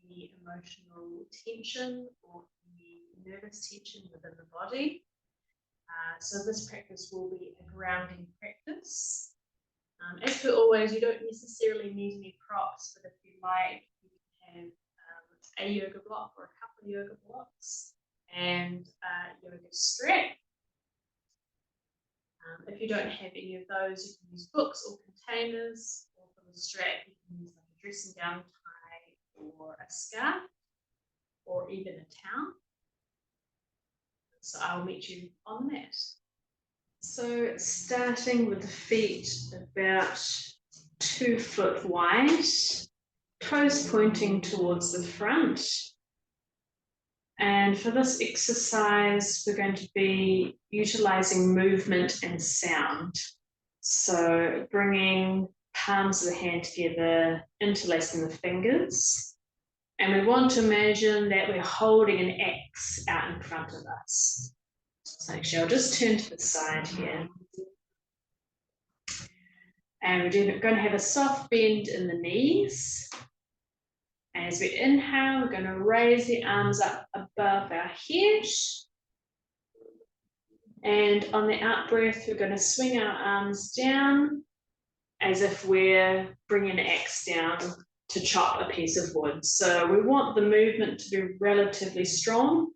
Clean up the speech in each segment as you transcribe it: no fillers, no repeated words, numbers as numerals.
any emotional tension or any nervous tension within the body. So this practice will be a grounding practice. As per always, you don't necessarily need any props, but if you like, you can have a yoga block or a couple of yoga blocks and a yoga strap. If you don't have any of those, you can use books or containers, or for the strap, you can use like a dressing gown tie or a scarf, or even a towel. So I'll meet you on the mat. So starting with the feet about 2 foot wide, toes pointing towards the front. And for this exercise, we're going to be utilizing movement and sound. So bringing palms of the hand together, interlacing the fingers. And we want to imagine that we're holding an X out in front of us. So actually, I'll just turn to the side here. And we're going to have a soft bend in the knees. And as we inhale, we're going to raise the arms up above our head. And on the out breath, we're going to swing our arms down as if we're bringing an axe down to chop a piece of wood. So we want the movement to be relatively strong.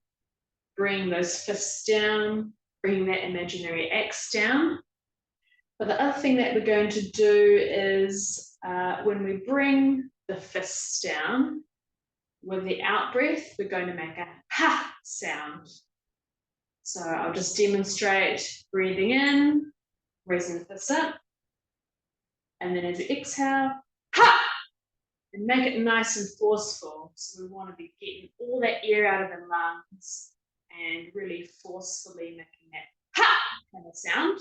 Bring those fists down, bring that imaginary axe down. But the other thing that we're going to do is when we bring the fists down, with the out breath, we're going to make a ha sound. So I'll just demonstrate breathing in, raising the fists up, and then as we exhale, ha! And make it nice and forceful. So we want to be getting all that air out of the lungs and really forcefully making that ha kind of sound.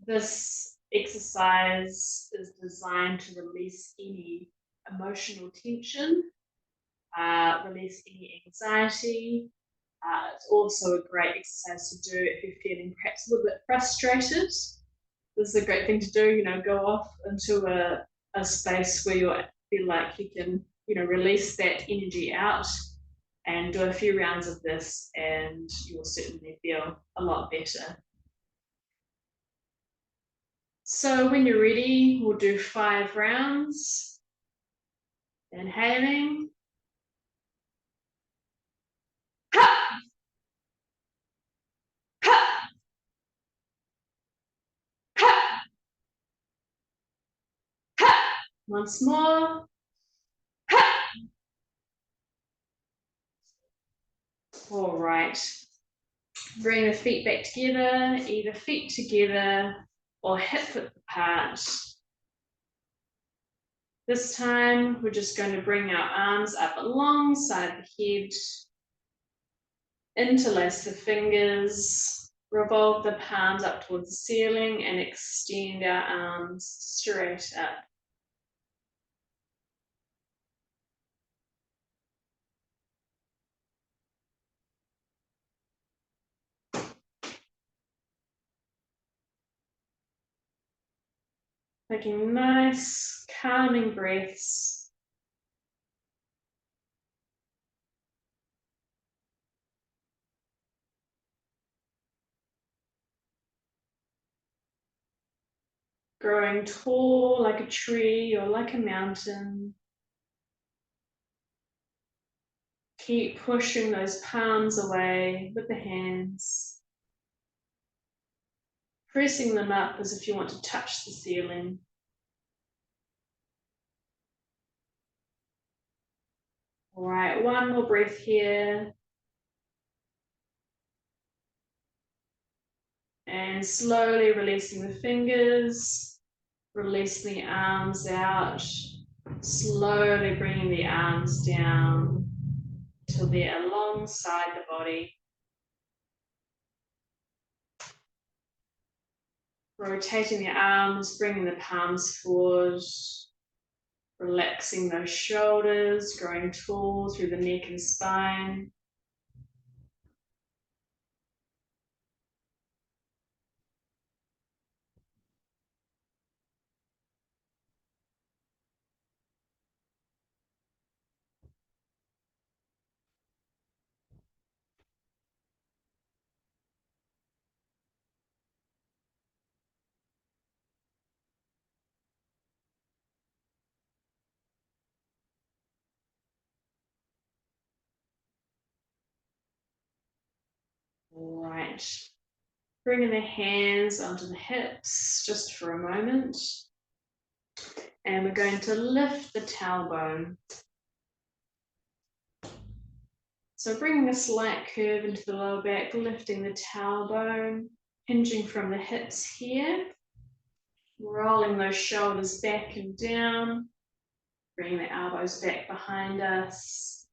This exercise is designed to release any emotional tension, release any anxiety. It's also a great exercise to do if you're feeling perhaps a little bit frustrated. This is a great thing to do, go off into a space where you feel like you can, release that energy out and do a few rounds of this, and you'll certainly feel a lot better. So when you're ready, we'll do 5 rounds. Inhaling. Ha! Ha! Ha! Ha! Once more. Ha! All right. Bring the feet back together, either feet together or hip width apart. This time, we're just going to bring our arms up alongside the head, interlace the fingers, revolve the palms up towards the ceiling, and extend our arms straight up. Taking nice, calming breaths. Growing tall like a tree or like a mountain. Keep pushing those palms away with the hands. Pressing them up as if you want to touch the ceiling. All right, one more breath here. And slowly releasing the fingers, releasing the arms out, slowly bringing the arms down till they're alongside the body. Rotating the arms, bringing the palms forward, relaxing those shoulders, growing tall through the neck and spine. right. Bringing the hands onto the hips just for a moment. And we're going to lift the tailbone. So bringing a slight curve into the lower back, lifting the tailbone, hinging from the hips here, rolling those shoulders back and down, bringing the elbows back behind us,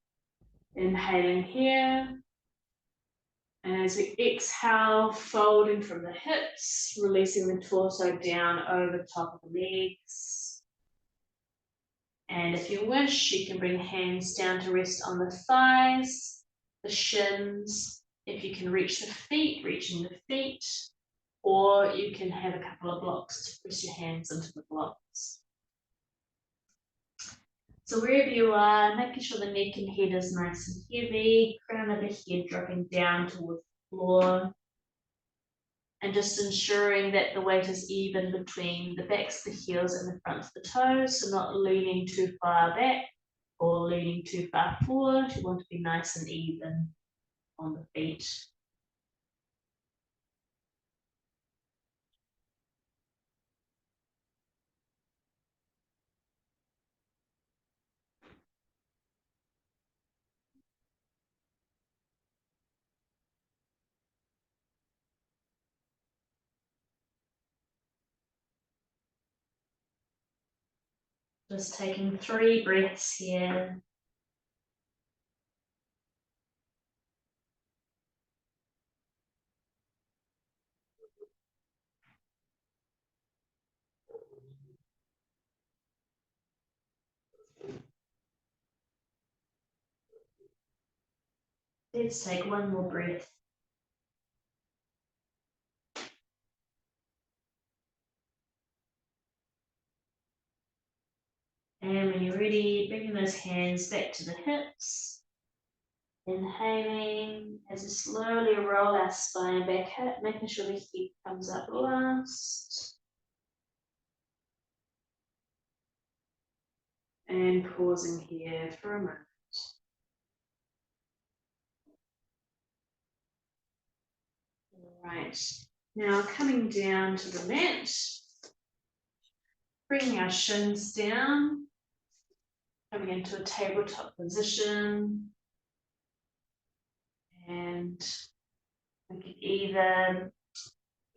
inhaling here. And as we exhale, folding from the hips, releasing the torso down over the top of the legs. And if you wish, you can bring hands down to rest on the thighs, the shins. If you can reach the feet, reaching the feet, or you can have a couple of blocks to press your hands into the blocks. So wherever you are, making sure the neck and head is nice and heavy, crown of the head dropping down towards the floor. And just ensuring that the weight is even between the backs of the heels and the fronts of the toes, so not leaning too far back or leaning too far forward. You want to be nice and even on the feet. Just taking 3 breaths here. Let's take 1 more breath. And when you're ready, bringing those hands back to the hips. Inhaling as we slowly roll our spine back up, making sure the head comes up last. And pausing here for a moment. Right, now coming down to the mat, bringing our shins down, coming into a tabletop position. And we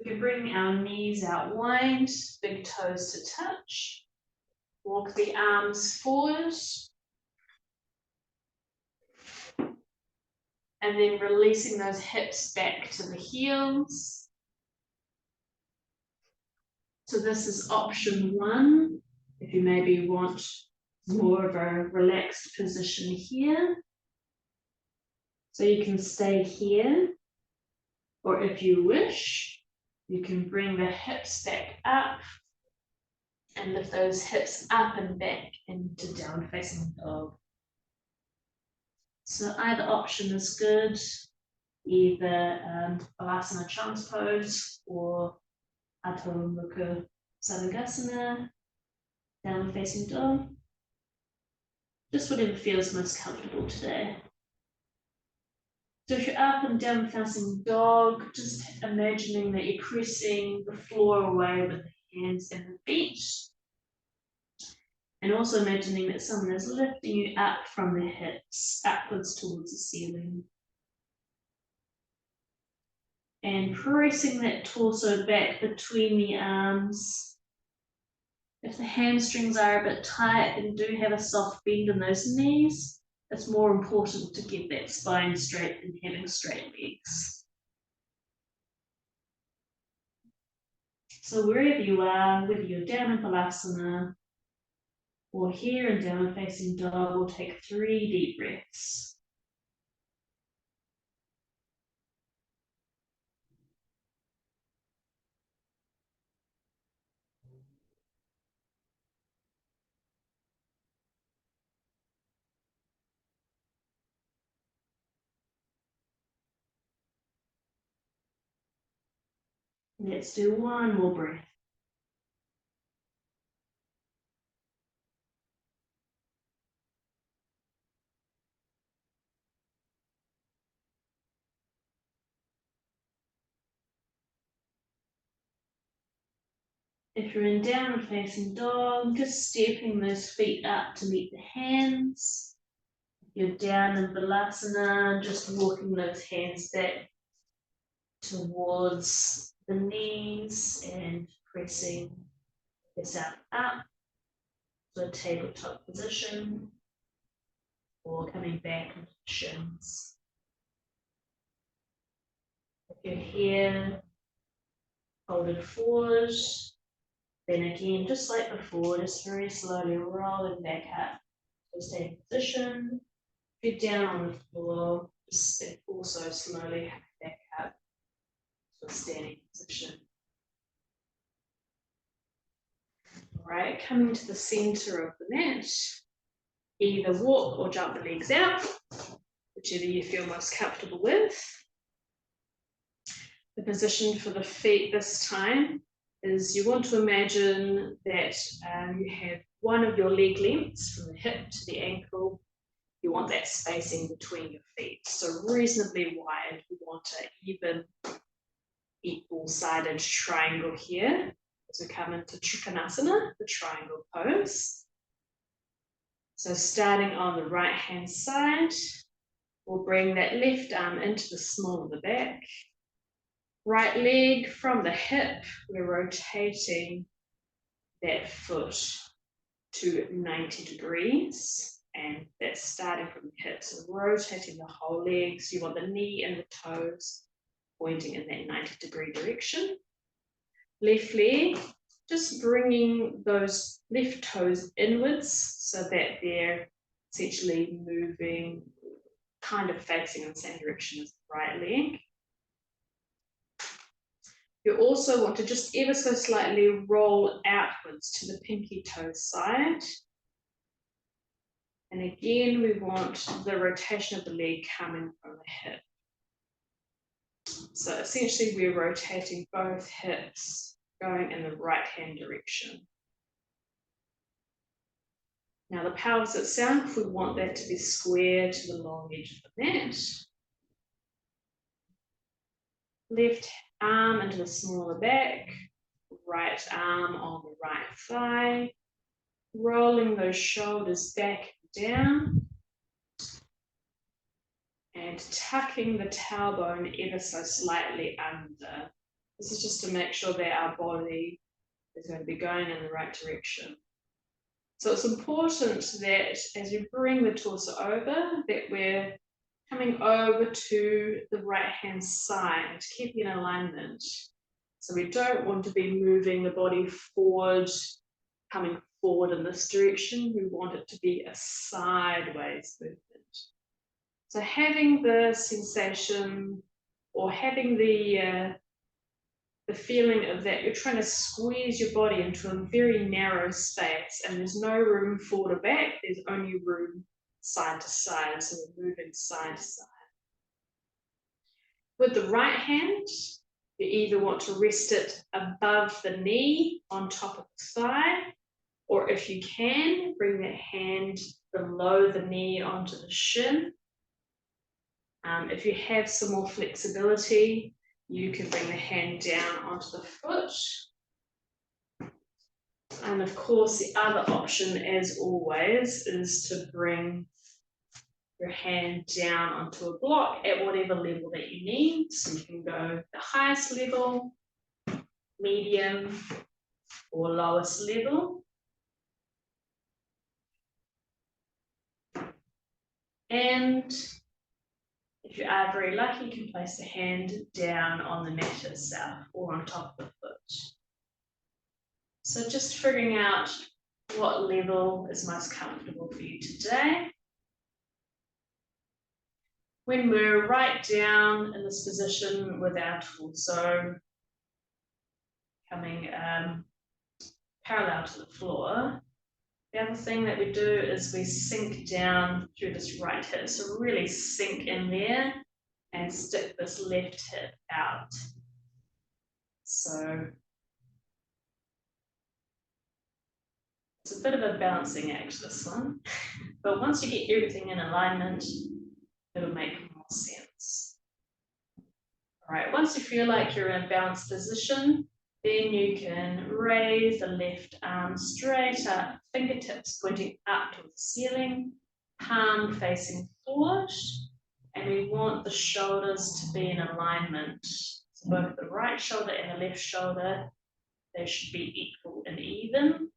can bring our knees out wide, big toes to touch. Walk the arms forward. And then releasing those hips back to the heels. So this is option 1. If you maybe want more of a relaxed position here. So you can stay here. Or if you wish, you can bring the hips back up and lift those hips up and back into down facing dog. So either option is good, either virasana child's pose or adhomukha sadasana, down facing dog. Just whatever feels most comfortable today. So if you're up and down facing dog, just imagining that you're pressing the floor away with the hands and the feet. And also imagining that someone is lifting you up from the hips, upwards towards the ceiling. And pressing that torso back between the arms. If the hamstrings are a bit tight and do have a soft bend in those knees, it's more important to get that spine straight and having straight legs. So wherever you are, whether you're down in virasana or here and down facing dog, we'll take 3 deep breaths. Let's do 1 more breath. If you're in downward facing dog, just stepping those feet up to meet the hands. If you're down in virasana, just walking those hands back towards the knees and pressing this out up to a tabletop position, or coming back into the shins. If you're here, hold it forward. Then again, just like before, just very slowly rolling back up to a standing position. If you're down on the floor, just also slowly back up to a standing position. All right, coming to the center of the mat, either walk or jump the legs out, whichever you feel most comfortable with. The position for the feet this time is you want to imagine that you have one of your leg lengths from the hip to the ankle. You want that spacing between your feet, so reasonably wide. You want an even, equal-sided triangle here as we come into trikonasana, the triangle pose. So starting on the right-hand side, we'll bring that left arm into the small of the back. Right leg from the hip, we're rotating that foot to 90 degrees, and that's starting from the hip, so rotating the whole leg. So you want the knee and the toes pointing in that 90-degree direction. Left leg, just bringing those left toes inwards so that they're essentially moving, kind of facing in the same direction as the right leg. You also want to just ever so slightly roll outwards to the pinky toe side. And again, we want the rotation of the leg coming from the hip. So essentially we're rotating both hips going in the right-hand direction. Now the pelvis itself, we want that to be square to the long edge of the mat. Left arm into the smaller back, right arm on the right thigh, rolling those shoulders back and down, and tucking the tailbone ever so slightly under. This is just to make sure that our body is going to be going in the right direction. So it's important that as you bring the torso over, that we're coming over to the right-hand side, keeping in alignment. So we don't want to be moving the body forward, coming forward in this direction. We want it to be a sideways movement. So having the sensation or having the feeling of that you're trying to squeeze your body into a very narrow space, and there's no room forward or back, there's only room side to side, so we're moving side to side. With the right hand, you either want to rest it above the knee on top of the thigh, or if you can, bring that hand below the knee onto the shin. If you have some more flexibility, you can bring the hand down onto the foot. And of course, the other option, as always, is to bring your hand down onto a block at whatever level that you need. So you can go the highest level, medium, or lowest level. And if you are very lucky, you can place the hand down on the mat itself or on top of the foot. So just figuring out what level is most comfortable for you today. When we're right down in this position with our torso coming parallel to the floor, the other thing that we do is we sink down through this right hip. So really sink in there and stick this left hip out. So it's a bit of a balancing act, this one. But once you get everything in alignment, it'll make more sense. All right, once you feel like you're in a balanced position, Then you can raise the left arm straight up, fingertips pointing up to the ceiling, palm facing forward, and we want the shoulders to be in alignment. So both the right shoulder and the left shoulder, they should be equal and even.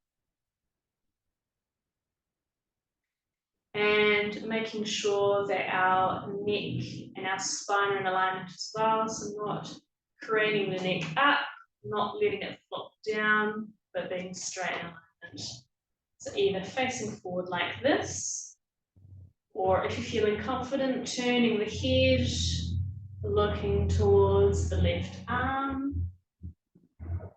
And making sure that our neck and our spine are in alignment as well, so not craning the neck up, not letting it flop down, but being straight in alignment. So either facing forward like this, or if you're feeling confident, turning the head, looking towards the left arm,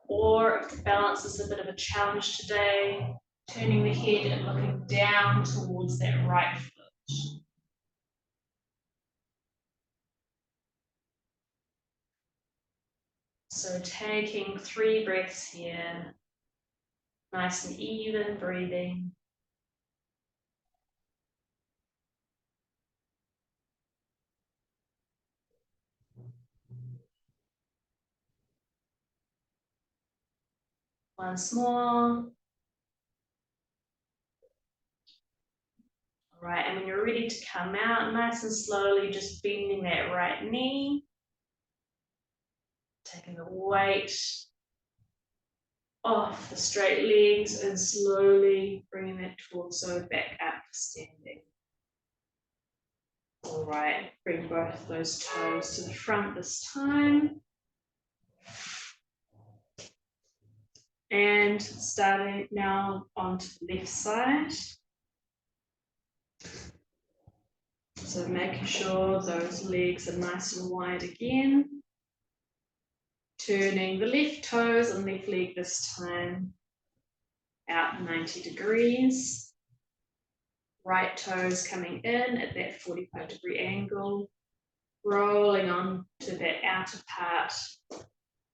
or if the balance is a bit of a challenge today, turning the head and looking down towards that right foot. So taking 3 breaths here, nice and even breathing. Once more. All right, and when you're ready to come out, nice and slowly, just bending that right knee. Taking the weight off the straight legs and slowly bringing that torso back up to standing. All right, bring both those toes to the front this time. And starting now onto the left side. So making sure those legs are nice and wide again. Turning the left toes and left leg this time out 90 degrees. Right toes coming in at that 45-degree angle, rolling on to that outer part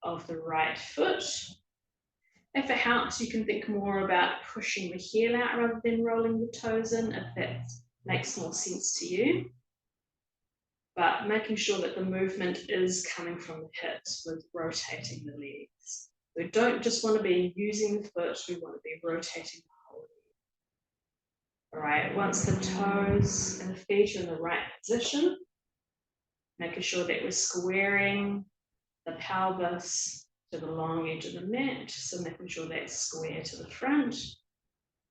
of the right foot. If it helps, you can think more about pushing the heel out rather than rolling the toes in, if that makes more sense to you. But making sure that the movement is coming from the hips with rotating the legs. We don't just want to be using the foot, we want to be rotating the whole leg. All right, once the toes and the feet are in the right position, making sure that we're squaring the pelvis to the long edge of the mat, so making sure that's square to the front.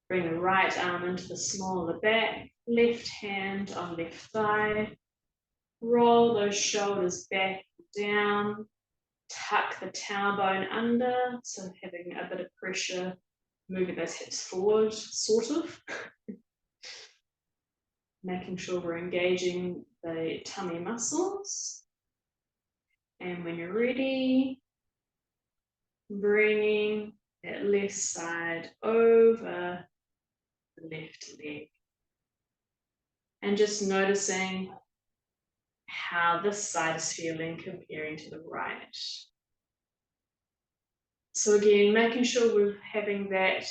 Bring the right arm into the small of the back, left hand on left thigh. Roll those shoulders back and down. Tuck the tailbone under, so having a bit of pressure, moving those hips forward, sort of. Making sure we're engaging the tummy muscles. And when you're ready, bringing that left side over the left leg. And just noticing how this side is feeling comparing to the right. So again, making sure we're having that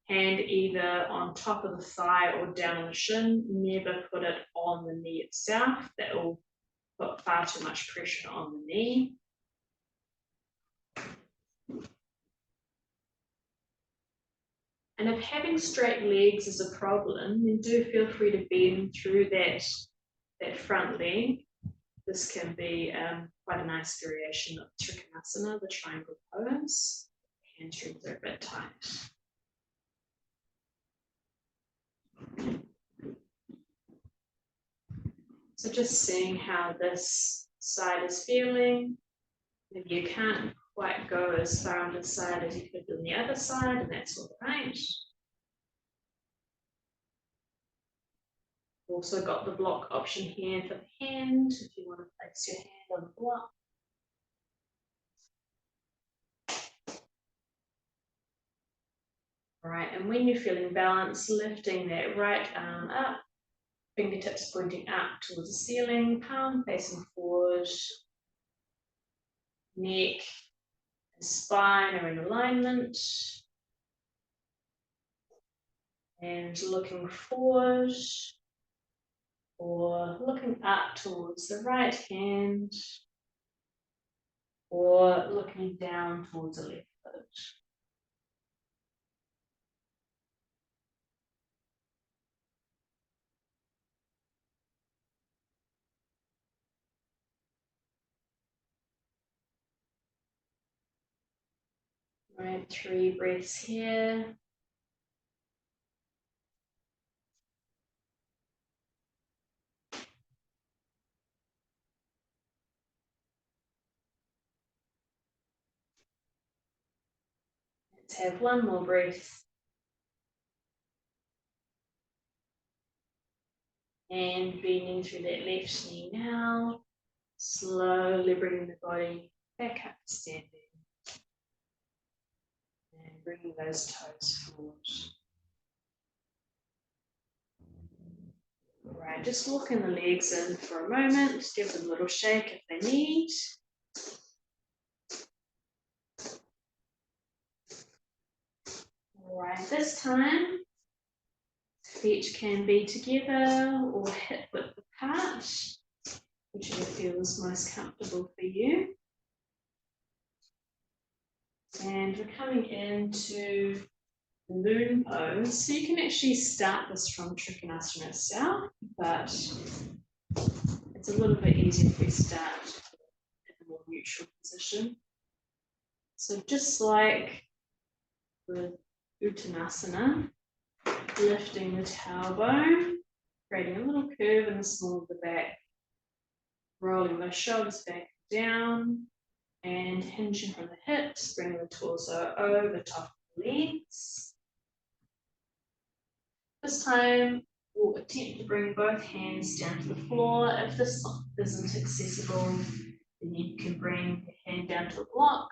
hand either on top of the thigh or down on the shin. Never put it on the knee itself. That will put far too much pressure on the knee. And if having straight legs is a problem, then do feel free to bend through that front leg. This can be quite a nice variation of trikonasana, the triangle pose. Hamstrings are a bit tight. So just seeing how this side is feeling. Maybe you can't quite go as far on this side as you could on the other side, and that's all right. Also got the block option here for the hand, if you want to place your hand on the block. All right, and when you're feeling balanced, lifting that right arm up, fingertips pointing up towards the ceiling, palm facing forward, neck and spine are in alignment. And looking forward or looking up towards the right hand or looking down towards the left Good. Right, 3 breaths here. Let's have 1 more breath. And bending through that left knee now. Slowly bringing the body back up to standing. And bringing those toes forward. Right, just walking the legs in for a moment. Give them a little shake if they need. All right, this time, feet can be together or hip width apart, whichever feels most comfortable for you. And we're coming into loon pose. So you can actually start this from trikonasana itself, but it's a little bit easier if we start in a more neutral position. So just like with uttanasana, lifting the tailbone, creating a little curve in the small of the back, rolling the shoulders back down, and hinging from the hips, bringing the torso over top of the legs. This time, we'll attempt to bring both hands down to the floor. If this isn't accessible, then you can bring your hand down to the block.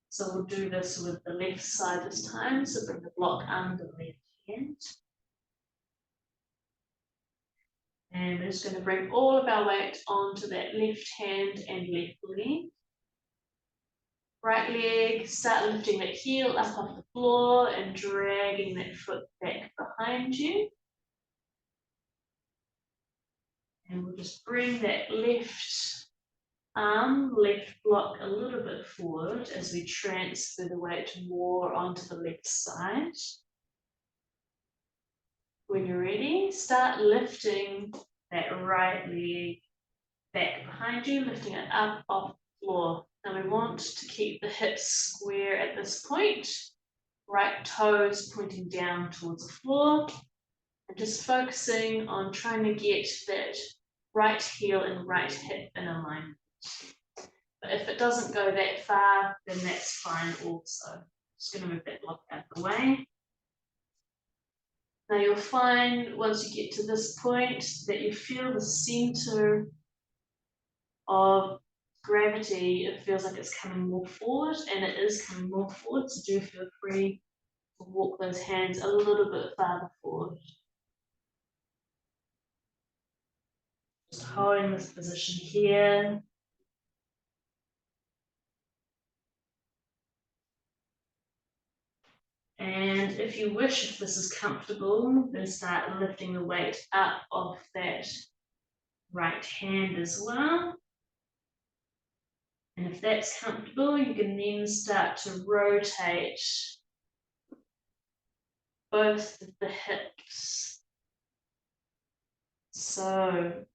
So we'll do this with the left side this time. So bring the block under the left hand. And we're just going to bring all of our weight onto that left hand and left leg. Right leg, start lifting that heel up off the floor and dragging that foot back behind you. And we'll just bring that left arm, left block a little bit forward as we transfer the weight more onto the left side. When you're ready, start lifting that right leg back behind you, lifting it up off the floor. Now we want to keep the hips square at this point, right toes pointing down towards the floor, and just focusing on trying to get that right heel and right hip in alignment. But if it doesn't go that far, then that's fine also. Just going to move that block out of the way. Now you'll find once you get to this point that you feel the center of gravity, it feels like it's coming more forward, and it is coming more forward, so do feel free to walk those hands a little bit farther forward. Just holding this position here. And if you wish, if this is comfortable, then start lifting the weight up off that right hand as well. And if that's comfortable, you can then start to rotate both of the hips. So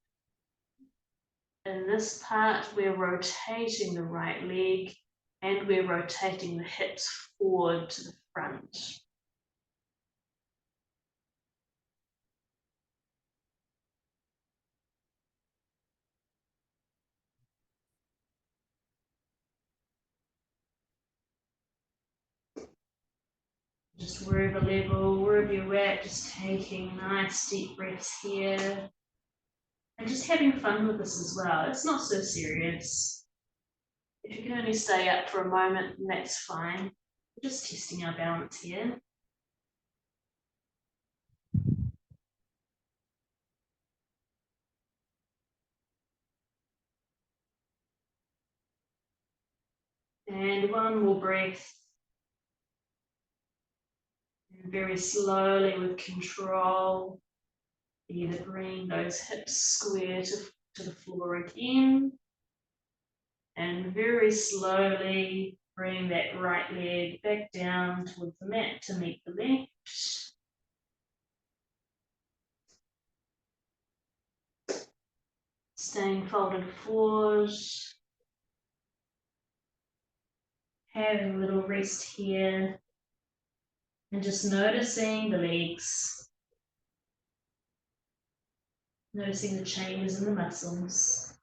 in this part, we're rotating the right leg and we're rotating the hips forward to the front. Just wherever level, wherever you're at, just taking nice deep breaths here. And just having fun with this as well. It's not so serious. If you can only stay up for a moment, then that's fine. We're just testing our balance here. And one more breath. And very slowly with control, either bring those hips square to the floor again. And very slowly Bring that right leg back down towards the mat to meet the left. Staying folded forward. Having a little rest here. And just noticing the legs. Noticing the changes in the muscles.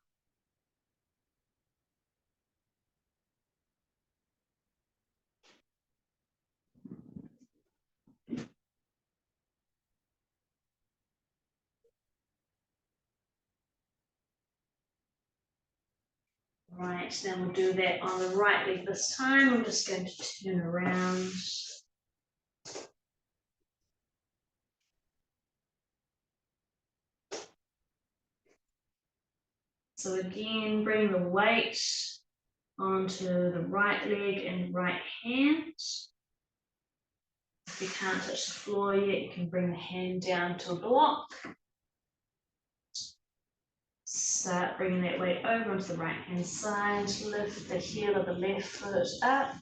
Right, then we'll do that on the right leg this time. I'm just going to turn around. So again, bring the weight onto the right leg and right hand. If you can't touch the floor yet, you can bring the hand down to a block. Start bringing that weight over onto the right hand side. Lift the heel of the left foot up.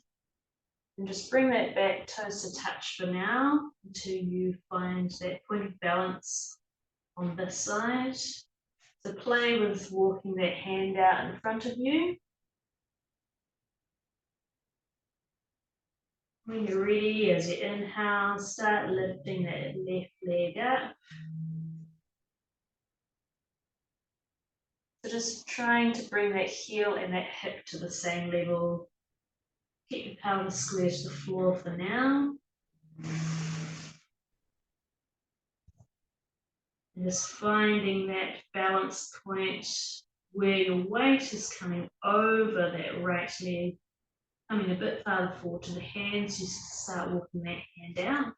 And just bring that back toes to touch for now until you find that point of balance on this side. So play with walking that hand out in front of you. When you're ready, as you inhale, start lifting that left leg up. So just trying to bring that heel and that hip to the same level. Keep your pelvis square to the floor for now. And just finding that balance point where your weight is coming over that right leg, coming a bit farther forward to the hands. You start walking that hand out.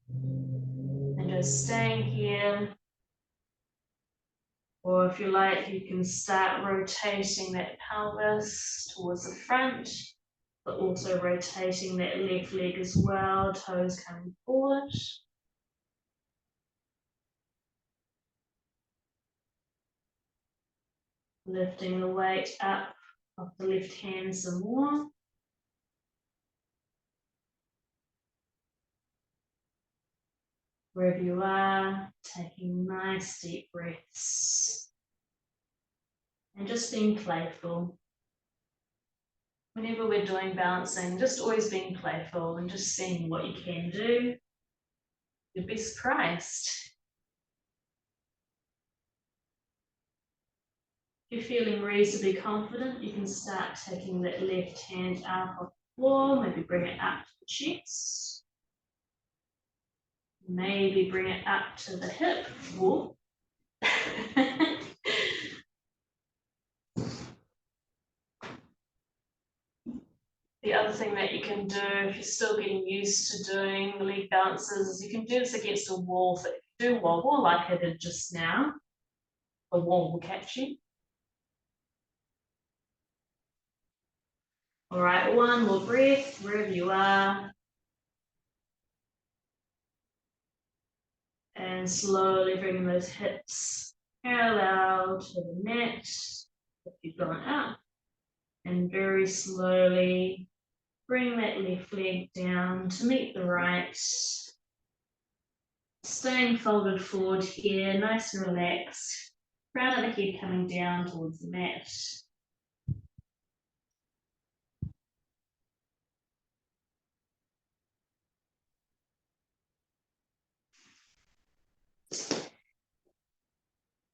And just staying here. Or if you like, you can start rotating that pelvis towards the front, but also rotating that left leg as well, toes coming forward. Lifting the weight up off the left hand some more. Wherever you are, taking nice deep breaths. And just being playful. Whenever we're doing balancing, just always being playful and just seeing what you can do. You'll be surprised. If you're feeling reasonably confident, you can start taking that left hand up off the floor, maybe bring it up to the chest. Maybe bring it up to the hip. Whoa. The other thing that you can do, if you're still getting used to doing the leg balances, is you can do this against a wall. So if you do wobble like I did just now, the wall will catch you. All right, one more breath, wherever you are. And slowly bring those hips parallel to the mat if you've gone up. And very slowly bring that left leg down to meet the right. Staying folded forward here, nice and relaxed. Crown of the head coming down towards the mat.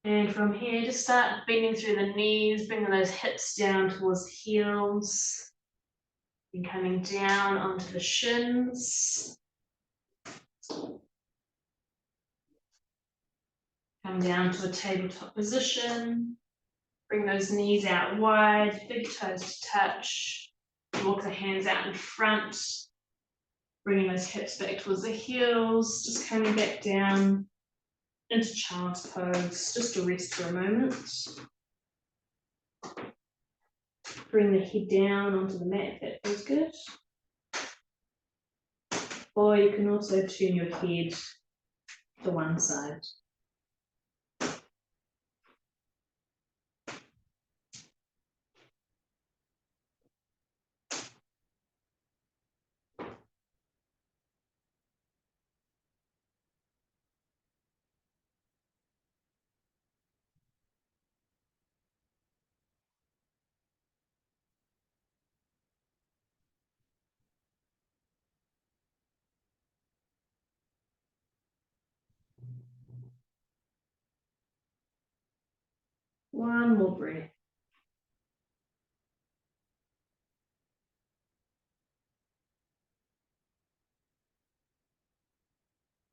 And from here, just start bending through the knees, bringing those hips down towards the heels. And coming down onto the shins. Come down to a tabletop position. Bring those knees out wide, big toes to touch. Walk the hands out in front. Bringing those hips back towards the heels. Just coming back down into child's pose, just to rest for a moment. Bring the head down onto the mat if that feels good. Or you can also turn your head to one side. One more breath.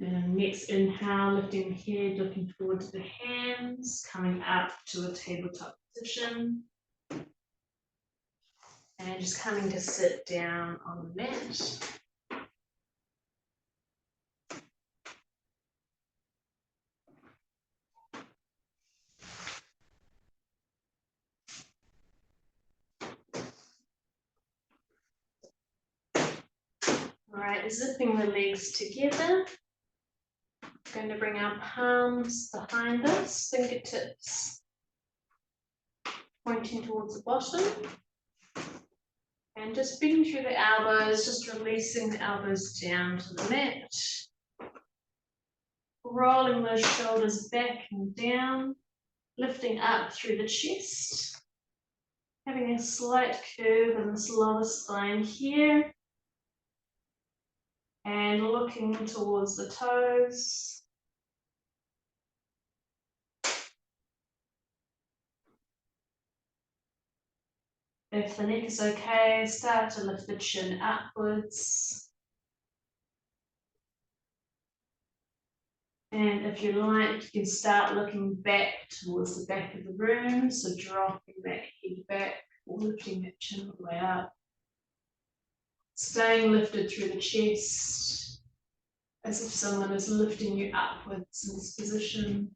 And next inhale, lifting the head, looking forward to the hands, coming up to a tabletop position. And just coming to sit down on the mat. All right, zipping the legs together. Going to bring our palms behind us, fingertips pointing towards the bottom. And just bending through the elbows, just releasing the elbows down to the mat. Rolling those shoulders back and down, lifting up through the chest. Having a slight curve in this lower spine here. And looking towards the toes. If the neck is okay, start to lift the chin upwards. And if you like, you can start looking back towards the back of the room. So dropping that head back, or lifting that chin all the way up. Staying lifted through the chest, as if someone is lifting you upwards in this position.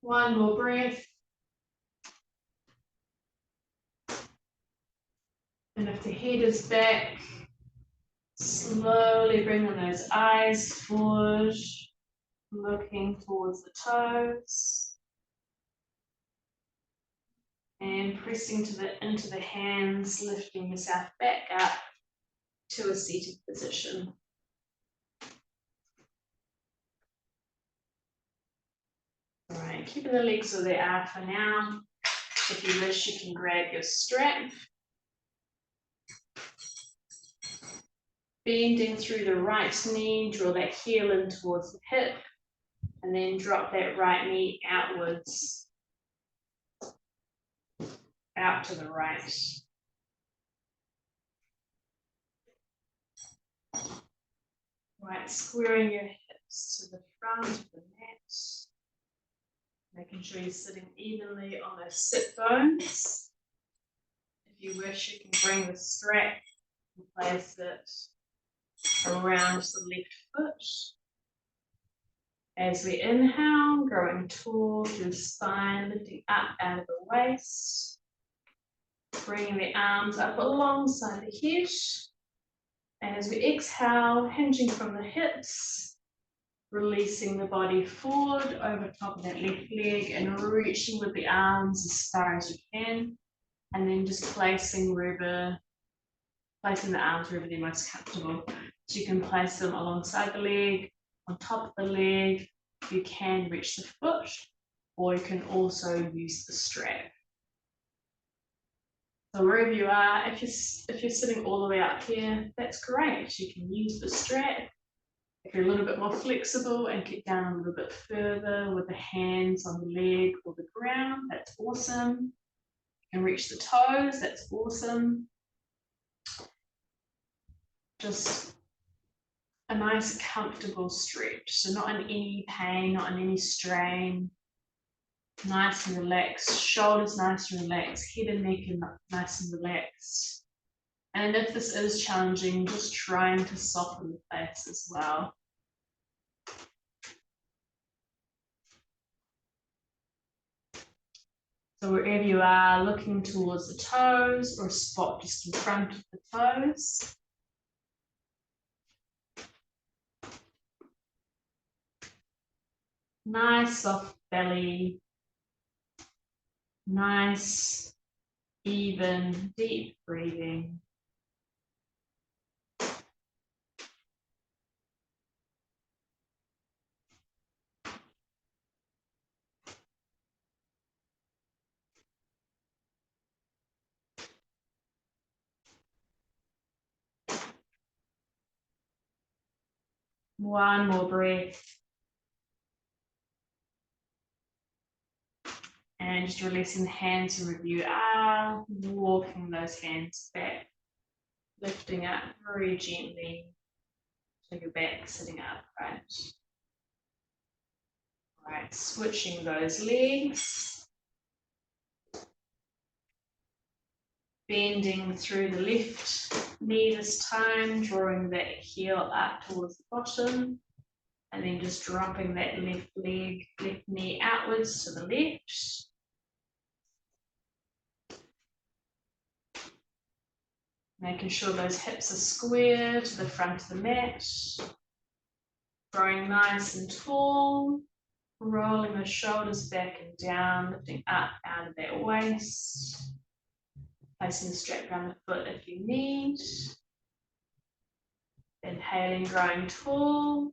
One more breath. And if the head is back, slowly bringing those eyes forward, looking towards the toes. And pressing into the hands, lifting yourself back up to a seated position. All right, keeping the legs where they are for now. If you wish, you can grab your strap. Bending through the right knee, draw that heel in towards the hip, and then drop that right knee outwards, out to the right. Right, squaring your hips to the front of the mat. Making sure you're sitting evenly on those sit bones. If you wish, you can bring the strap and place it around the left foot. As we inhale, growing tall through the spine, lifting up out of the waist. Bringing the arms up alongside the head. And as we exhale, hinging from the hips, releasing the body forward over top of that left leg and reaching with the arms as far as you can. And then just placing the arms wherever they're most comfortable. So you can place them alongside the leg, on top of the leg. You can reach the foot, or you can also use the strap. So wherever you are, if you're sitting all the way up here, that's great. You can use the strap. If you're a little bit more flexible and get down a little bit further with the hands on the leg or the ground, that's awesome. You can reach the toes, that's awesome. Just a nice comfortable stretch. So not in any pain, not in any strain. Nice and relaxed, shoulders nice and relaxed, head and neck nice and relaxed. And if this is challenging, just trying to soften the face as well. So wherever you are, looking towards the toes or a spot just in front of the toes. Nice soft belly. Nice, even, deep breathing. One more breath. And just releasing the hands to review. Walking those hands back, lifting up very gently to your back, sitting upright. All right, switching those legs. Bending through the left knee this time, drawing that heel up towards the bottom. And then just dropping that left leg, left knee outwards to the left. Making sure those hips are square to the front of the mat. Growing nice and tall. Rolling the shoulders back and down, lifting up out of that waist. Placing the strap around the foot if you need. Inhaling, growing tall.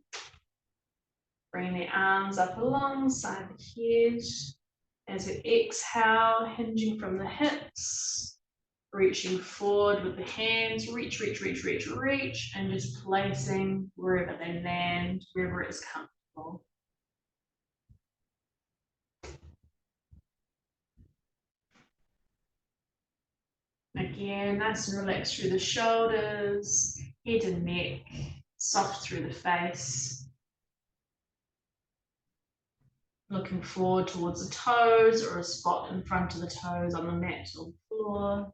Bring the arms up alongside the head. As we exhale, hinging from the hips. Reaching forward with the hands, reach, and just placing wherever they land, wherever it's comfortable. Again, nice and relaxed through the shoulders, head and neck, soft through the face. Looking forward towards the toes or a spot in front of the toes on the mat or the floor.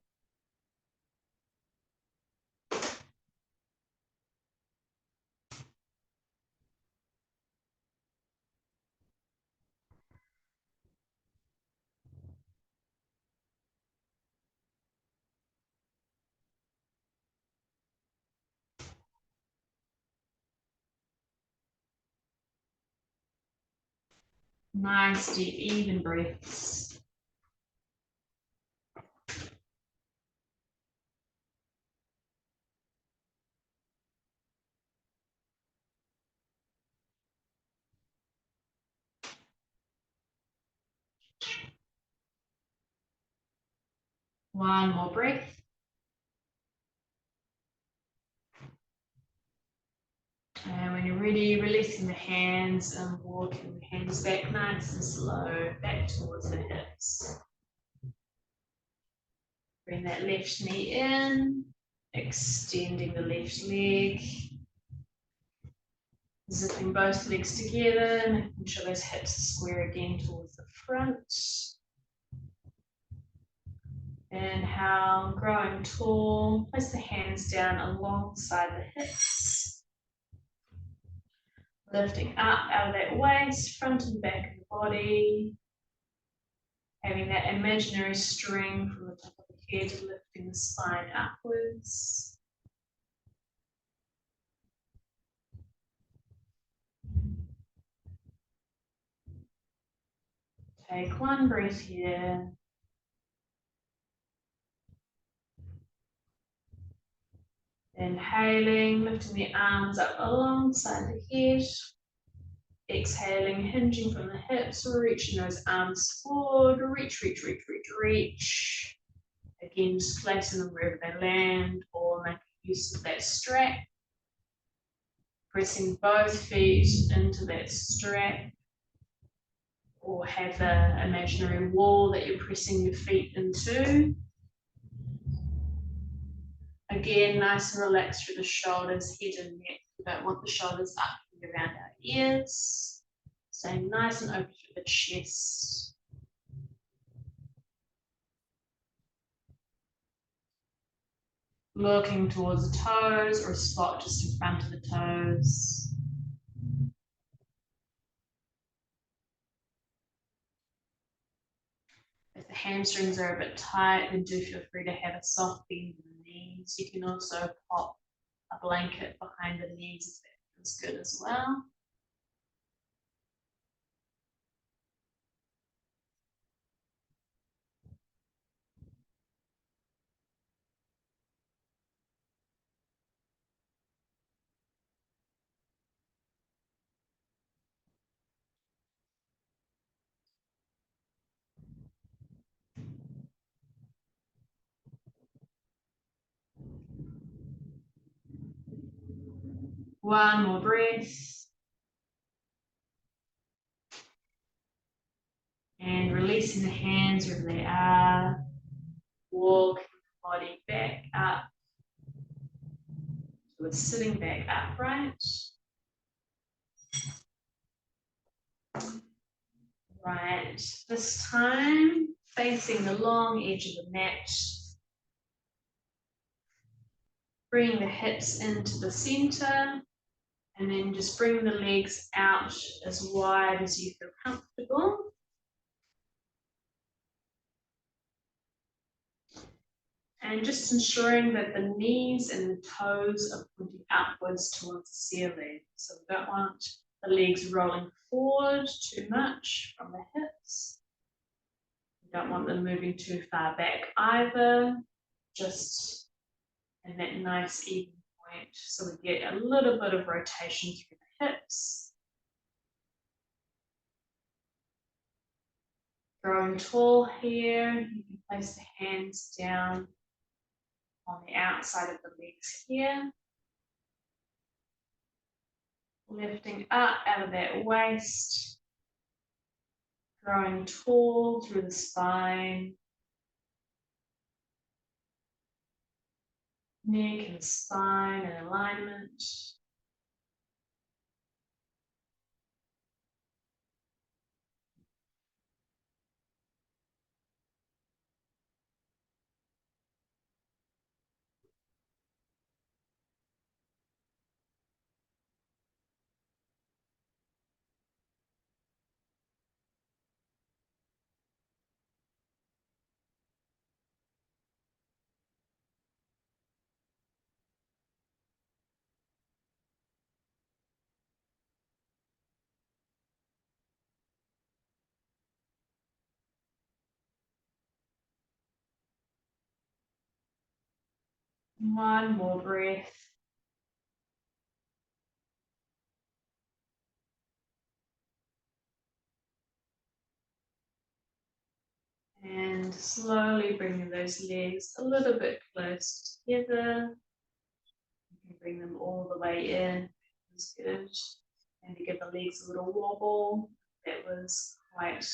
Nice, deep, even breaths. One more breath. And when you're ready, releasing the hands and walking the hands back nice and slow, back towards the hips. Bring that left knee in, extending the left leg. Zipping both legs together, making sure those hips are square again towards the front. Inhale, growing tall. Place the hands down alongside the hips. Lifting up out of that waist, front and back of the body. Having that imaginary string from the top of the head, lifting the spine upwards. Take one breath here. Inhaling, lifting the arms up alongside the head. Exhaling, hinging from the hips, reaching those arms forward, reach. Again, just placing them wherever they land or making use of that strap. Pressing both feet into that strap or have an imaginary wall that you're pressing your feet into. Again, nice and relaxed through the shoulders, head and neck. We don't want the shoulders up and around our ears. Staying nice and open through the chest. Looking towards the toes or a spot just in front of the toes. If the hamstrings are a bit tight, then do feel free to have a soft bend in the knees. You can also pop a blanket behind the knees if that feels good as well. One more breath. And releasing the hands wherever they are. Walk the body back up. So we're sitting back upright. Right, this time facing the long edge of the mat. Bring the hips into the center and then just bring the legs out as wide as you feel comfortable. And just ensuring that the knees and the toes are pointing upwards towards the ceiling. So we don't want the legs rolling forward too much from the hips. We don't want them moving too far back either, just in that nice even point. So we get a little bit of rotation through the hips. Growing tall here, you can place the hands down on the outside of the legs here. Lifting up out of that waist. Growing tall through the spine. Neck and spine in alignment. One more breath. And slowly bringing those legs a little bit close together. You can bring them all the way in. That's good. And to give the legs a little wobble. That was quite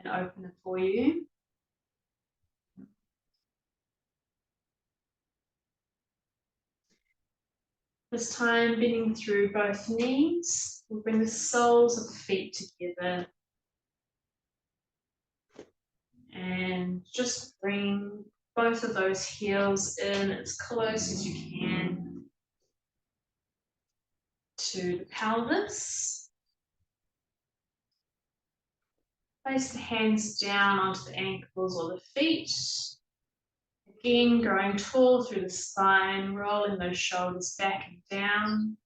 an opener for you. This time, bending through both knees. We'll bring the soles of the feet together. And just bring both of those heels in as close as you can to the pelvis. Place the hands down onto the ankles or the feet. Again, growing tall through the spine, rolling those shoulders back and down.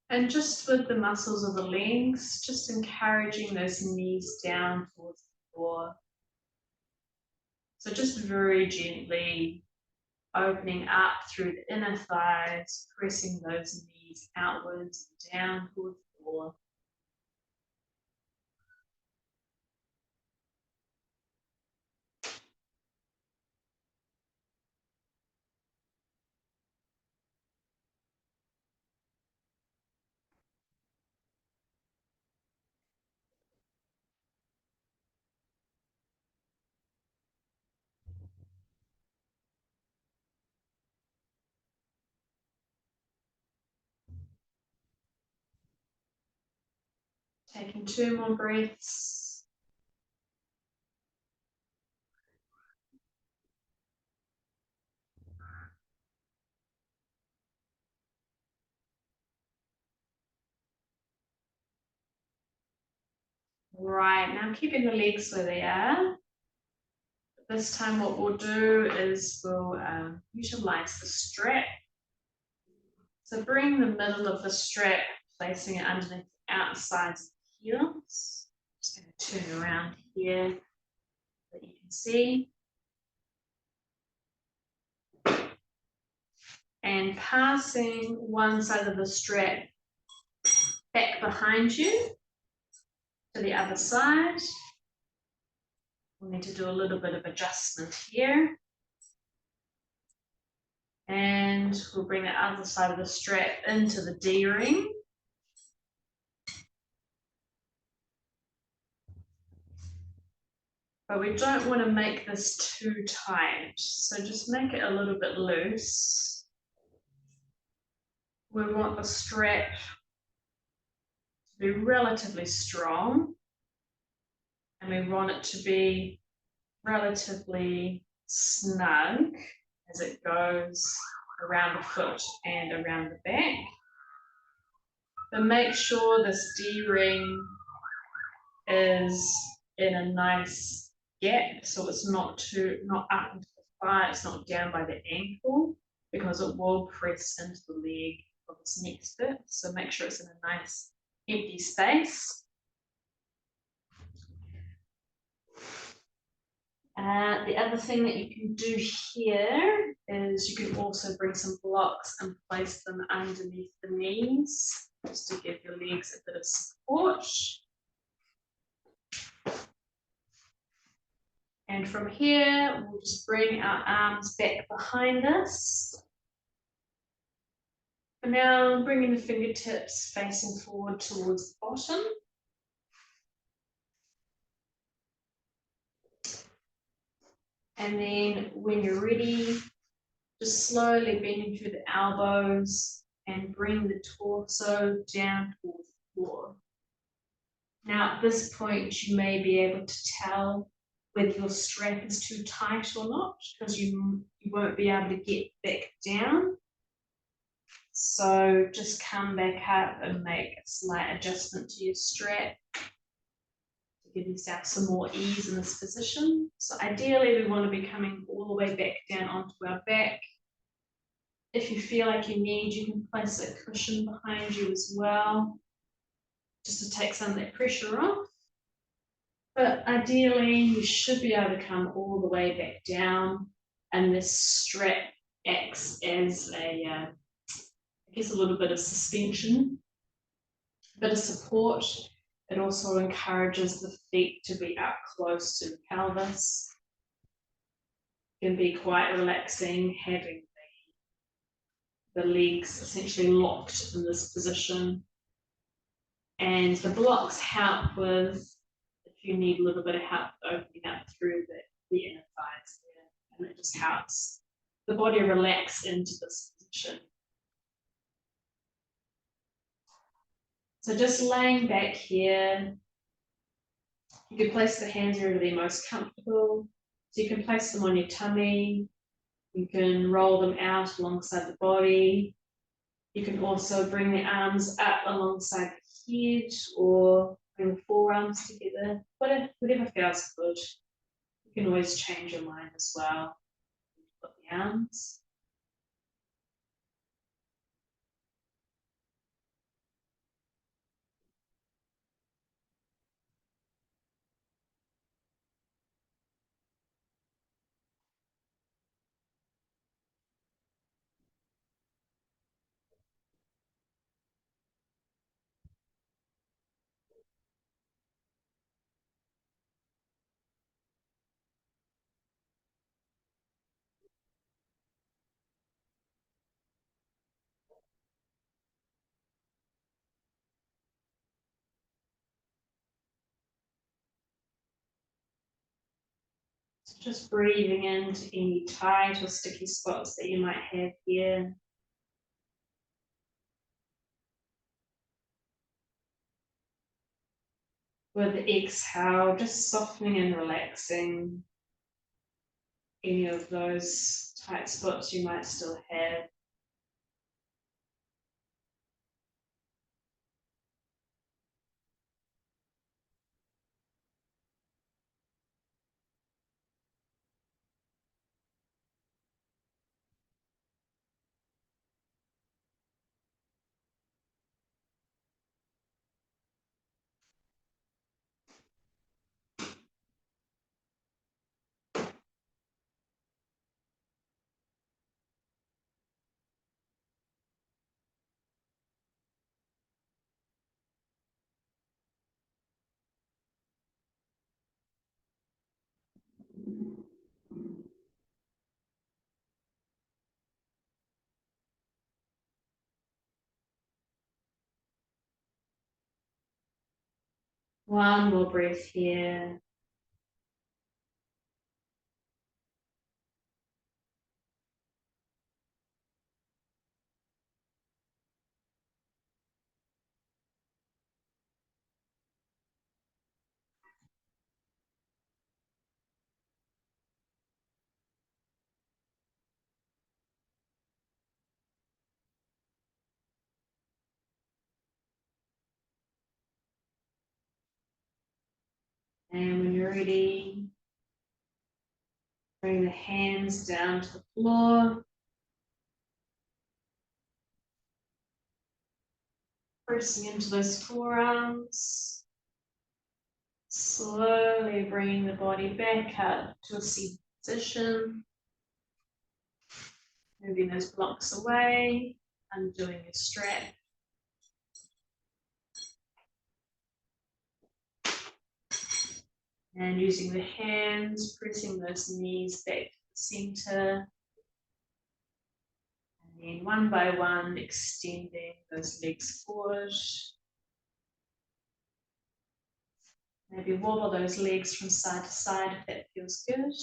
And just with the muscles of the legs, just encouraging those knees down towards the floor. So just very gently opening up through the inner thighs, pressing those knees outwards and down towards the floor. Taking 2 more breaths. Right, now keeping the legs where they are. This time what we'll do is we'll utilize the strap. So bring the middle of the strap, placing it underneath the outsides of the heels. Just going to turn around here so that you can see. And passing one side of the strap back behind you to the other side. We'll need to do a little bit of adjustment here. And we'll bring the other side of the strap into the D-ring. But we don't want to make this too tight, so just make it a little bit loose. We want the strap to be relatively strong, and we want it to be relatively snug as it goes around the foot and around the back. But make sure this D-ring is in a nice gap, so it's not up into the thigh, it's not down by the ankle, because it will press into the leg of this next bit. So make sure it's in a nice empty space. The other thing that you can do here is you can also bring some blocks and place them underneath the knees, just to give your legs a bit of support. And from here, we'll just bring our arms back behind us. For now, bringing the fingertips facing forward towards the bottom. And then when you're ready, just slowly bending through the elbows and bring the torso down towards the floor. Now at this point, you may be able to tell whether your strap is too tight or not, because you won't be able to get back down. So just come back up and make a slight adjustment to your strap to give yourself some more ease in this position. So ideally we want to be coming all the way back down onto our back. If you feel like you need, you can place a cushion behind you as well, just to take some of that pressure off. But ideally, you should be able to come all the way back down, and this strap acts as a, I guess, a little bit of suspension, a bit of support. It also encourages the feet to be up close to the pelvis. It can be quite relaxing having the legs essentially locked in this position. And the blocks help with, if you need a little bit of help opening up through the inner thighs there, and it just helps the body relax into this position. So just laying back here, you can place the hands wherever they're most comfortable. So you can place them on your tummy, you can roll them out alongside the body. You can also bring the arms up alongside the head, or bring the forearms together, whatever feels good. You can always change your mind as well. Put the arms. So just breathing into any tight or sticky spots that you might have here. With the exhale, just softening and relaxing any of those tight spots you might still have. One more breath here. And when you're ready, bring the hands down to the floor. Pressing into those forearms. Slowly bringing the body back up to a seated position. Moving those blocks away, undoing your strap. And using the hands, pressing those knees back to the center. And then one by one, extending those legs forward. Maybe wobble those legs from side to side if that feels good.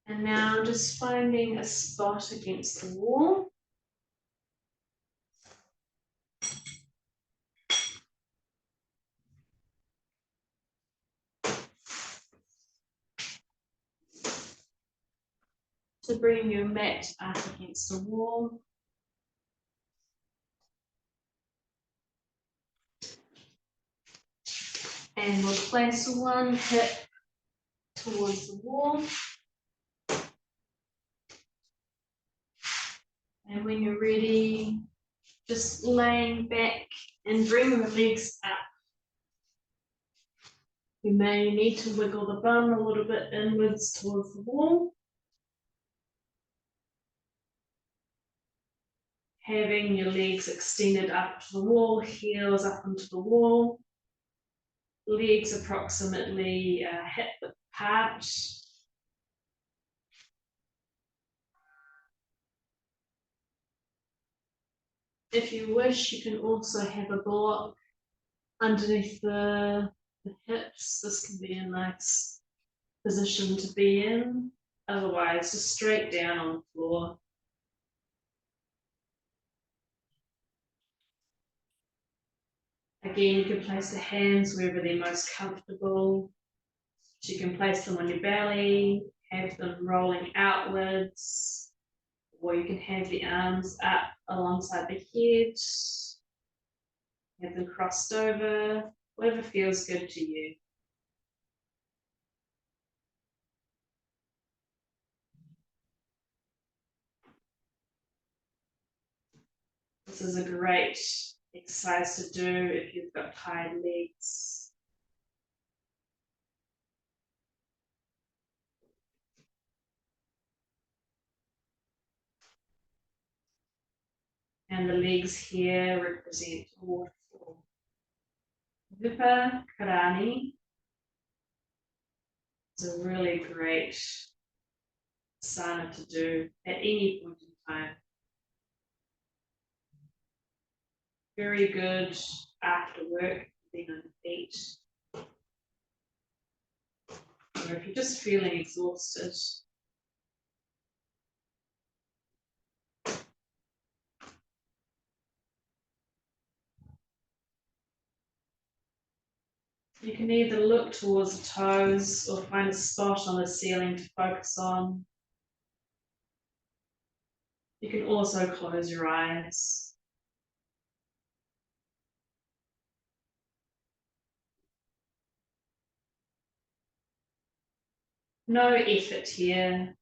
And now just finding a spot against the wall. To bring your mat up against the wall. And we'll place one hip towards the wall. And when you're ready, just laying back and bring the legs up. You may need to wiggle the bum a little bit inwards towards the wall. Having your legs extended up to the wall, heels up into the wall. Legs approximately hip width apart. If you wish, you can also have a block underneath the hips. This can be a nice position to be in. Otherwise, just straight down on the floor. Again, you can place the hands wherever they're most comfortable. So you can place them on your belly, have them rolling outwards, or you can have the arms up alongside the head, have them crossed over, whatever feels good to you. This is a great exercise to do if you've got tired legs. And the legs here represent a waterfall. Karani is a really great asana to do at any point in time. Very good after work, being on the feet. Or if you're just feeling exhausted. You can either look towards the toes or find a spot on the ceiling to focus on. You can also close your eyes. No effort here.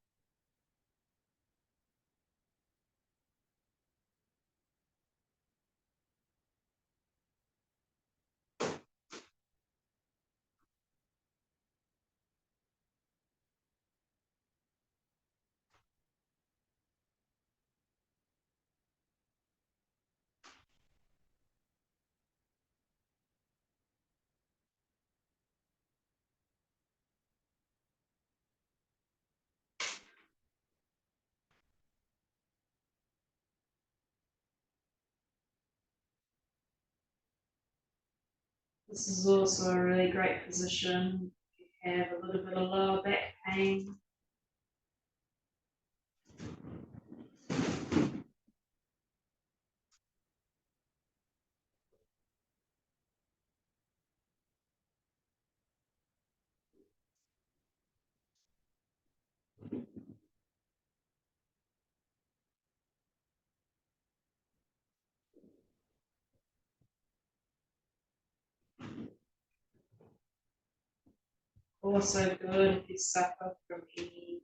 This is also a really great position if you have a little bit of lower back pain. Also good if you suffer from any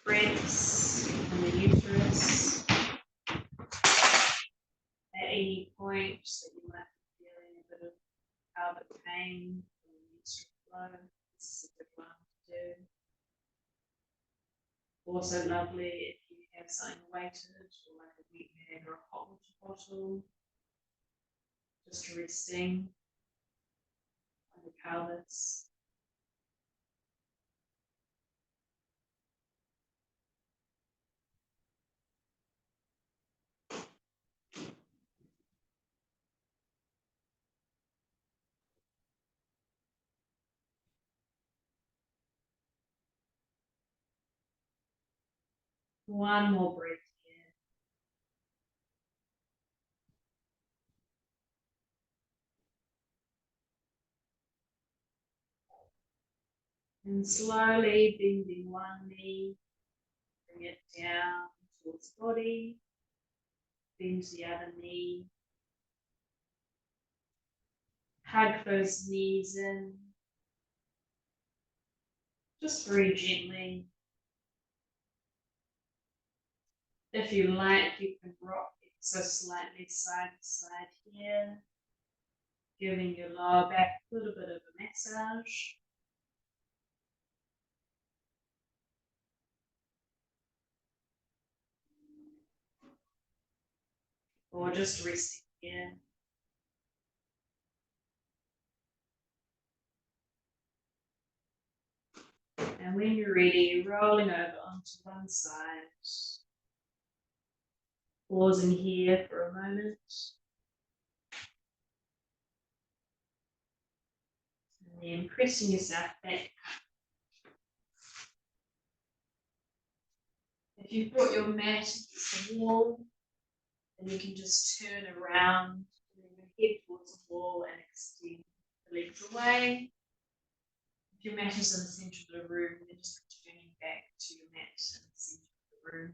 cramps in the uterus at any point that you might be feeling a bit of pelvic pain from the menstrual flow. This is a good one to do. Also lovely if you have something weighted or like a wet bag or a hot water bottle, just resting on the pelvis. One more breath here. And slowly bending one knee, bring it down towards the body, bend the other knee. Hug those knees in. Just very gently. If you like, you can rock it so slightly side to side here, giving your lower back a little bit of a massage. Or just resting here. And when you're ready, rolling over onto one side. Pausing here for a moment. And then pressing yourself back. If you've brought your mat against the wall, then you can just turn around, bring your head towards the wall and extend the legs away. If your mat is in the centre of the room, then just returning back to your mat in the centre of the room.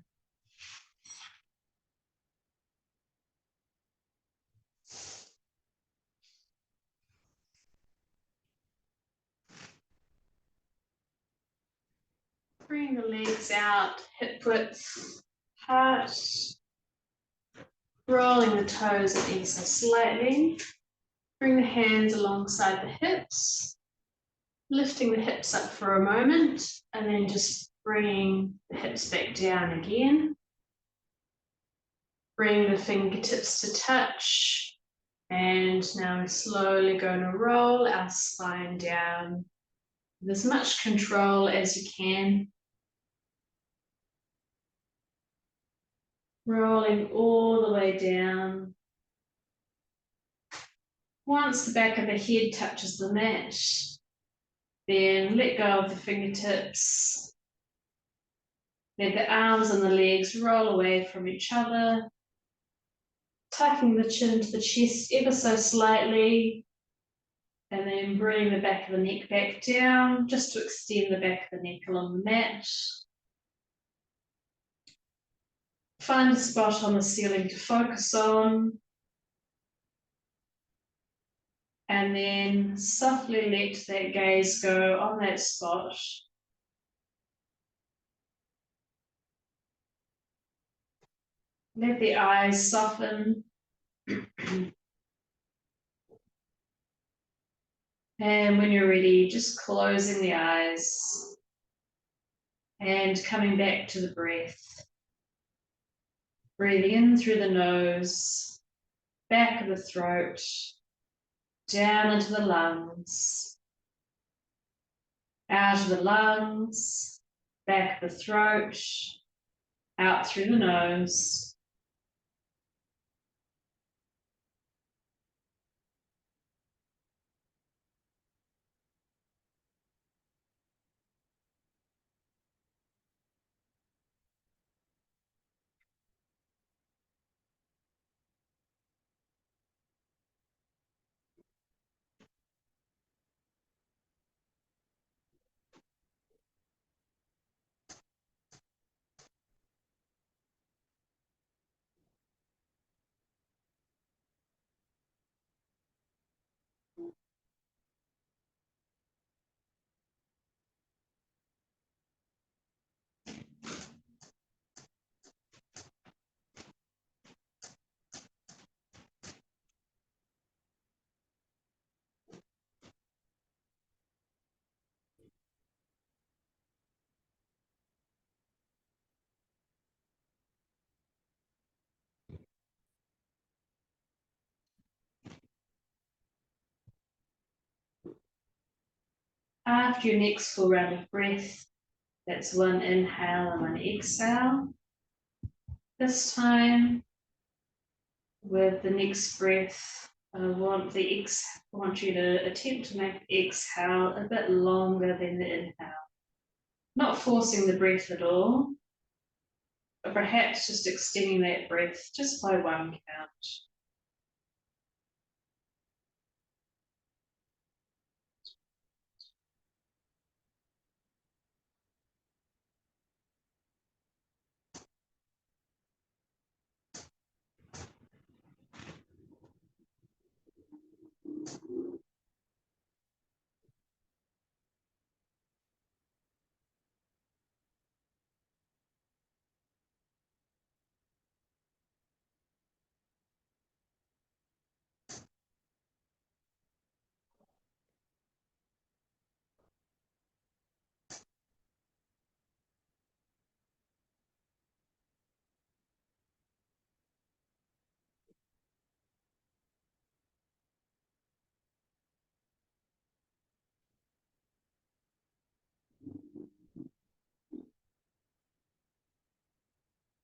Bring the legs out, hip width apart. Rolling the toes ever so slightly. Bring the hands alongside the hips. Lifting the hips up for a moment, and then just bringing the hips back down again. Bring the fingertips to touch. And now we're slowly going to roll our spine down with as much control as you can. Rolling all the way down. Once the back of the head touches the mat, then let go of the fingertips. Let the arms and the legs roll away from each other. Tucking the chin to the chest ever so slightly. And then bring the back of the neck back down, just to extend the back of the neck along the mat. Find a spot on the ceiling to focus on. And then softly let that gaze go on that spot. Let the eyes soften. And when you're ready, just closing the eyes and coming back to the breath. Breathing in through the nose, back of the throat, down into the lungs, out of the lungs, back of the throat, out through the nose. After your next full round of breath, that's one inhale and one exhale. This time, with the next breath, I want you to attempt to make the exhale a bit longer than the inhale. Not forcing the breath at all, but perhaps just extending that breath just by one count.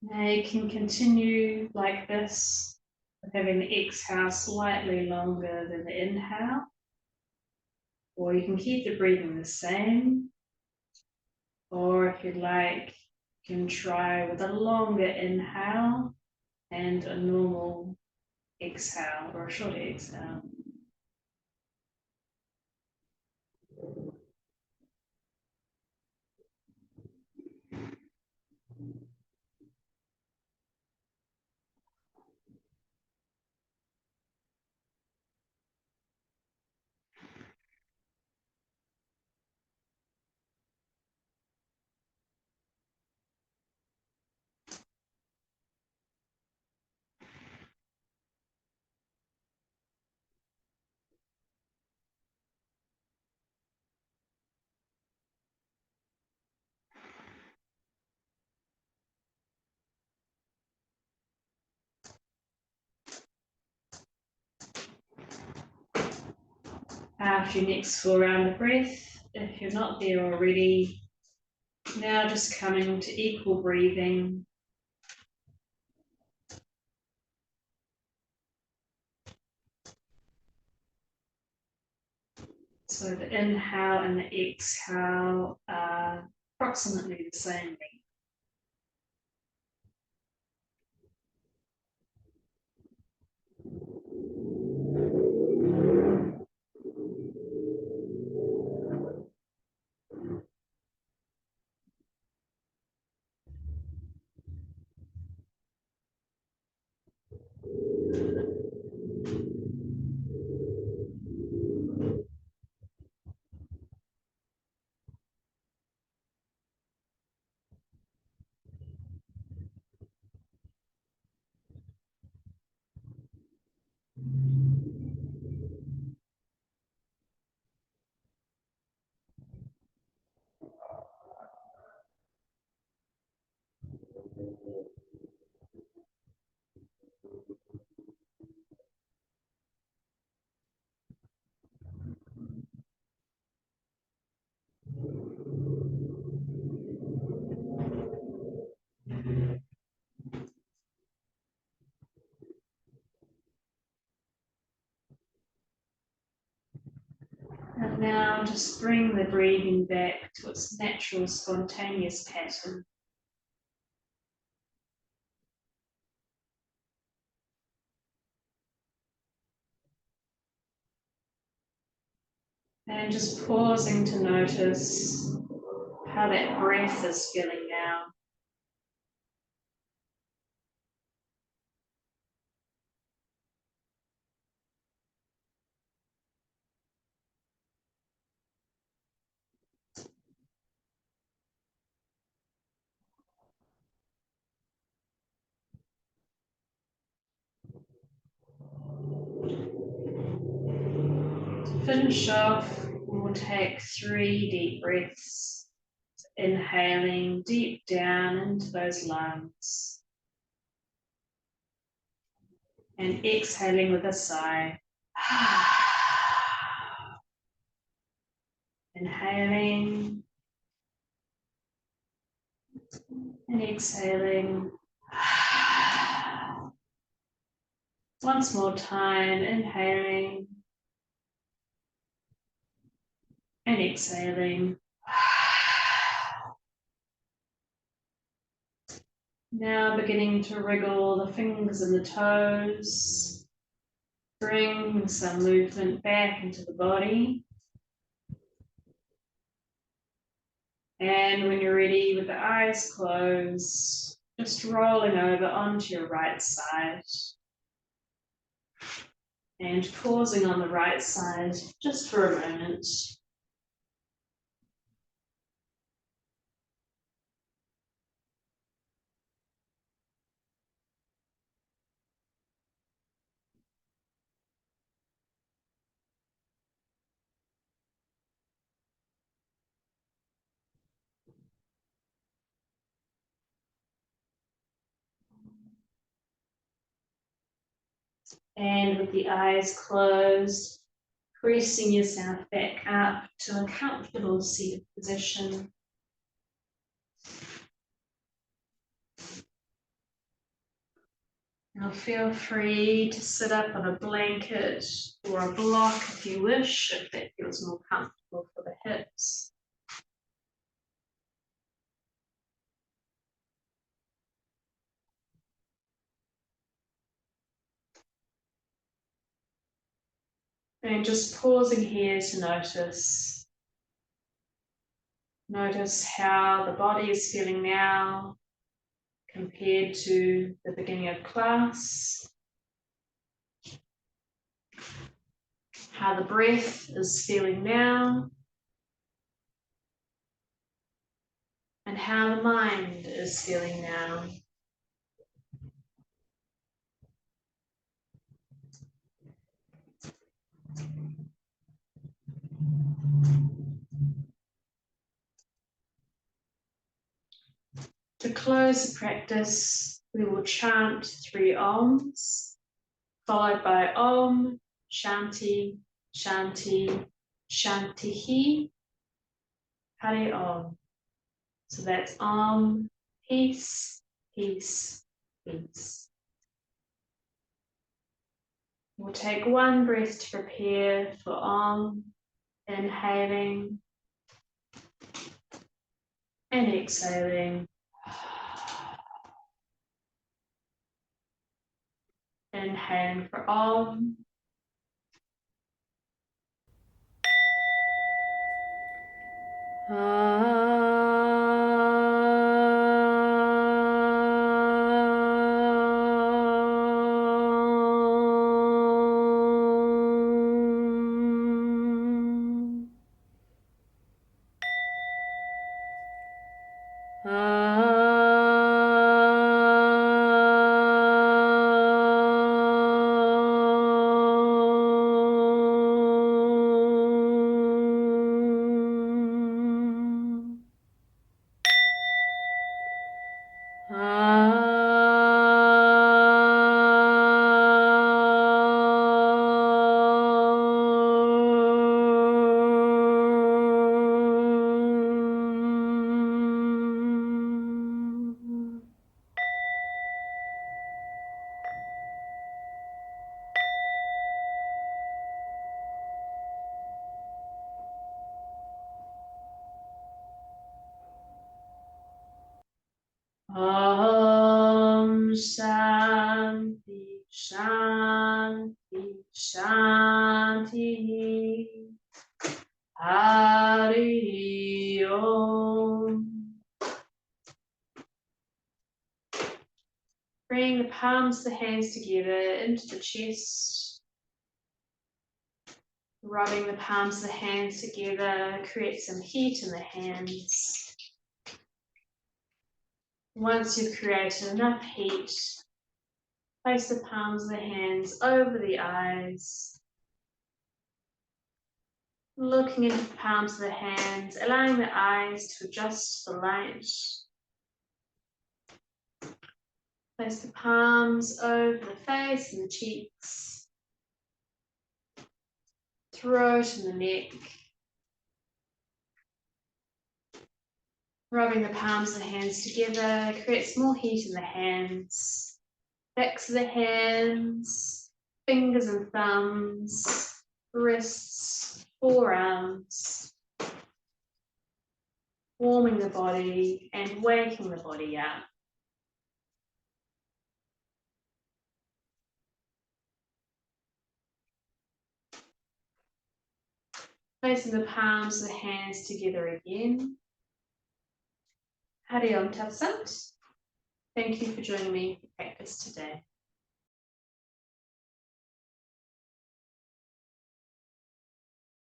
Now you can continue like this, with having the exhale slightly longer than the inhale, or you can keep the breathing the same, or if you'd like, you can try with a longer inhale and a normal exhale or a short exhale. After your next full round of breath, if you're not there already, now just coming to equal breathing. So the inhale and the exhale are approximately the same length. And now just bring the breathing back to its natural, spontaneous pattern. And just pausing to notice how that breath is feeling now. To finish off, we'll take 3 deep breaths, inhaling deep down into those lungs and exhaling with a sigh. Inhaling and exhaling. Once more time, inhaling and exhaling. Now beginning to wriggle the fingers and the toes. Bring some movement back into the body. And when you're ready with the eyes closed, just rolling over onto your right side. And pausing on the right side just for a moment. And with the eyes closed, pressing yourself back up to a comfortable seated position. Now feel free to sit up on a blanket or a block if you wish, if that feels more comfortable for the hips. And just pausing here to notice. Notice how the body is feeling now compared to the beginning of class. How the breath is feeling now. And how the mind is feeling now. To close the practice, we will chant 3 Oms, followed by Om, Shanti, Shanti, Shantihi, Hari Om. So that's Om, peace, peace, peace. We'll take 1 breath to prepare for Om, inhaling and exhaling. Inhaling for Om. Om Shanti, Shanti, Shantihi. Hari Om. Bring the palms of the hands together into the chest. Rubbing the palms of the hands together, create some heat in the hands. Once you've created enough heat, place the palms of the hands over the eyes. Looking into the palms of the hands, allowing the eyes to adjust to the light. Place the palms over the face and the cheeks, throat and the neck. Rubbing the palms of the hands together, creates more heat in the hands. Backs of the hands, fingers and thumbs, wrists, forearms. Warming the body and waking the body up. Placing the palms of the hands together again. Hari Om Tat Sat. Thank you for joining me for practice today.